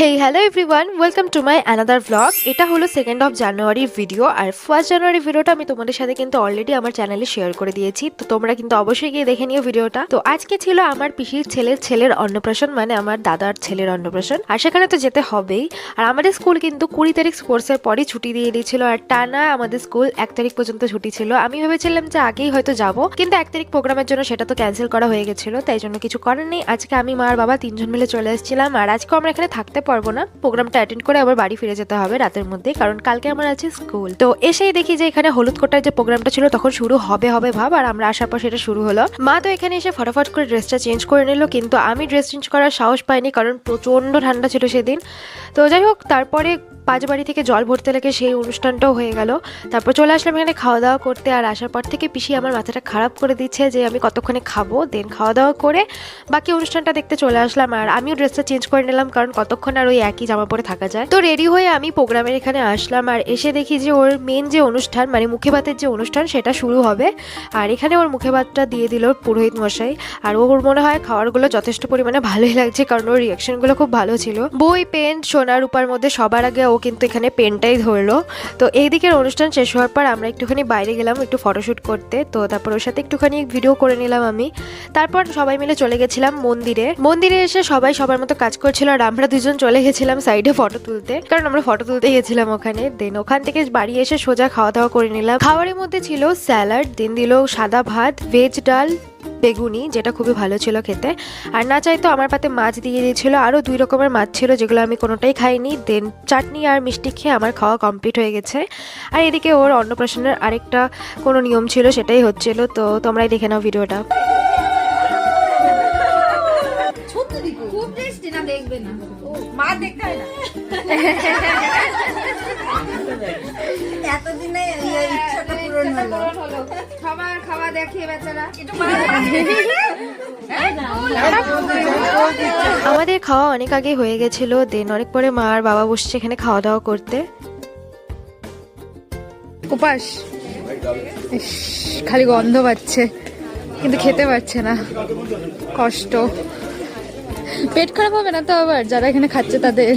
Hey hello everyone, welcome to my another blog. এটা হলো 2nd of জানুয়ারির video. আর 1st জানুয়ারির ভিডিওটা আমি তোমাদের সাথে কিন্তু অলরেডি আমার চ্যানেলে শেয়ার করে দিয়েছি, তো তোমরা কিন্তু অবশ্যই গিয়ে দেখে নিও ভিডিওটা। তো আজকে ছিল আমার পিসির ছেলের অন্নপ্রাশন, মানে আমার দাদার ছেলের অন্নপ্রাশন। আর সেখানে তো যেতে হবেই। আর আমাদের স্কুল কিন্তু 20 তারিখ কোর্সের পরই ছুটি দিয়ে দিয়েছিল, আর টানা আমাদের স্কুল 1 তারিখ পর্যন্ত ছুটি ছিল। আমি ভেবেছিলাম যে আগেই হয়তো যাব, কিন্তু 1 তারিখ প্রোগ্রামের জন্য সেটা তো ক্যান্সেল করা হয়ে গেছিল, তাই জন্য কিছু করার নেই। আজকে আমি মা আর বাবা 3 জন মিলে চলে এসেছিলাম। আর আজকে আমরা এখানে থাকতে পারবো না, প্রোগ্রামটা অ্যাটেন্ড করে আবার বাড়ি ফিরে যেতে হবে রাতের মধ্যে, কারণ কালকে আমার আছে স্কুল। তো এসেই দেখি যে এখানে হলুদ কোটার যে প্রোগ্রামটা ছিল তখন শুরু হবে ভাব, আর আমরা আসার পর সেটা শুরু হলো। মা তো এখানে এসে ফটাফট করে ড্রেসটা চেঞ্জ করে নিল, কিন্তু আমি ড্রেস চেঞ্জ করার সাহস পাইনি, কারণ প্রচন্ড ঠান্ডা ছিল সেদিন। তো যাই হোক, তারপরে পাঁচবাড়ি থেকে জল ভরতে লেগে সেই অনুষ্ঠানটাও হয়ে গেল। তারপর চলে আসলাম এখানে খাওয়া দাওয়া করতে। আর আসার পর থেকে পিসি আমার মাথাটা খারাপ করে দিচ্ছে যে আমি কতক্ষণে খাবো। দেন খাওয়া দাওয়া করে বাকি অনুষ্ঠানটা দেখতে চলে আসলাম। আর আমিও ড্রেসটা চেঞ্জ করে নিলাম, কারণ কতক্ষণ আর ওই একই জামা পরে থাকা যায়। তো রেডি হয়ে আমি প্রোগ্রামের এখানে আসলাম। আর এসে দেখি যে ওর মেন যে অনুষ্ঠান, মানে মুখে ভাতের যে অনুষ্ঠান, সেটা শুরু হবে। আর এখানে ওর মুখে ভাতটা দিয়ে দিল পুরোহিত মশাই। আর ওর মনে হয় খাবারগুলো যথেষ্ট পরিমাণে ভালোই লাগছে, কারণ ওর রিয়াকশনগুলো খুব ভালো ছিল। বই, পেন, সোনার রূপার মধ্যে সবার আগে ও কিন্তু এখানে পেনটাই ধরলো। তো এই দিকের অনুষ্ঠান শেষ হওয়ার পর আমরা একটুখানি বাইরে গেলাম একটু ফটোশ্যুট করতে। তো তারপর ওর সাথে একটুখানি ভিডিও করে নিলাম আমি। তারপর সবাই মিলে চলে গেছিলাম মন্দিরে এসে সবাই সবার মতো কাজ করছিল, আর আমরা দুজন চলে গেছিলাম সাইডে ফটো তুলতে, কারণ আমরা ফটো তুলতে গেছিলাম ওখানে। দেন ওখান থেকে বাড়ি এসে সোজা খাওয়া দাওয়া করে নিলাম। খাবারের মধ্যে ছিল স্যালাড, দেন দিল সাদা ভাত, ভেজ ডাল, বেগুনি, যেটা খুবই ভালো ছিল খেতে। আর না চাইতো আমার পাতে মাছ দিয়ে দিয়েছিল, আরও 2 রকমের মাছ ছিল যেগুলো আমি কোনোটাই খাইনি। দেন চাটনি আর মিষ্টি খেয়ে আমার খাওয়া কমপ্লিট হয়ে গেছে। আর এদিকে ওর অন্নপ্রাশনের আরেকটা কোনো নিয়ম ছিল, সেটাই হচ্ছিল। তো তোমরাই দেখে নাও ভিডিওটা। খুব টেস্টি না, দেখবে না মা দেখতে হয় না এতদিনে ইচ্ছাটা পূরণ হলো। খাবার খাওয়া দেখে বেচারা একটু আমাদের খাওয়া অনেক আগে হয়ে গেছিল। দেন অনেক পরে মা আর বাবা বসছে এখানে খাওয়া দাওয়া করতে। উপাস খালি গন্ধ পাচ্ছে, কিন্তু খেতে পারছে না, কষ্ট। পেট খারাপ হবে না তো আবার? যারা এখানে খাচ্ছে তাদের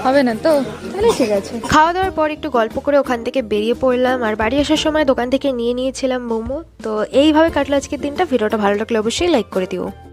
হবে না তো? তাহলে ঠিক আছে। খাওয়া দাওয়ার পর একটু গল্প করে ওখান থেকে বেরিয়ে পড়লাম। আর বাড়ি আসার সময় দোকান থেকে নিয়েছিলাম মোমো। তো এইভাবে কাটলো আজকের দিনটা। ভিডিওটা ভালো লাগলে অবশ্যই লাইক করে দিও।